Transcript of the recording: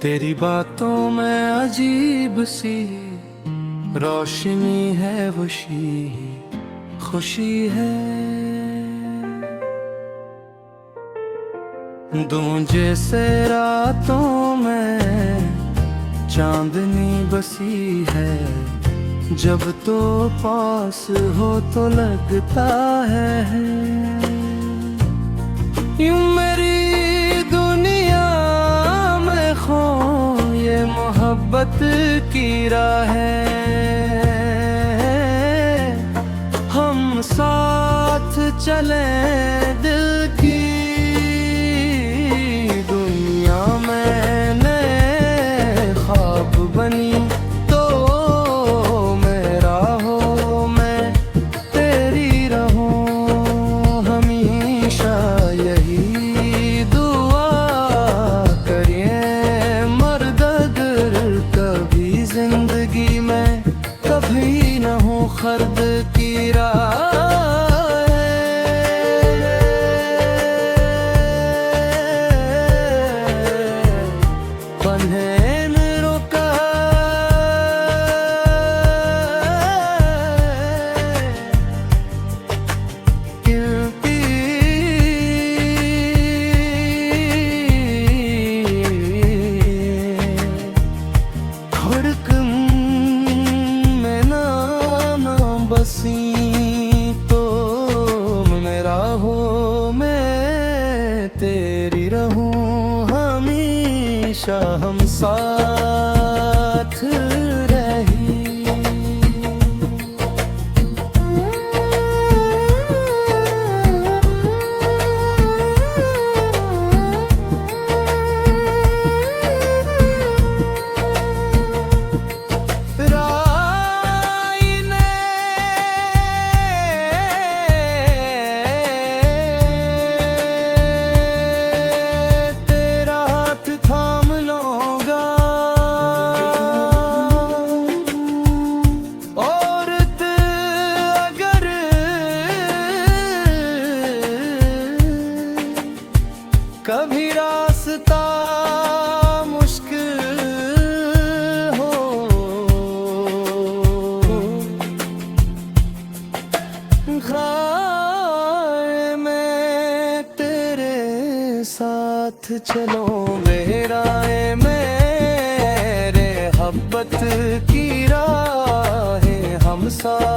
तेरी बातों में अजीब सी रोशनी है, वशी खुशी है। दूंजे से रातों में चांदनी बसी है, जब तो पास हो तो लगता है यूं मेरी दुनिया में खो ये मोहब्बत की राहें। हम साथ चले दिल की दुनिया में, नए ख्वाब बनी तो मेरा हो, मैं तेरी रहूं हमेशा। यही दुआ करिए मर्दद कभी जिंदगी में, कभी न हो खर्द की राह। तो मेरा हो, मैं तेरी रहूं हमेशा। हम साथ रही। कभी रास्ता मुश्किल हो, ख्वाब में तेरे साथ चलो मेराए मेरे हब्बत की राहें हम साथ।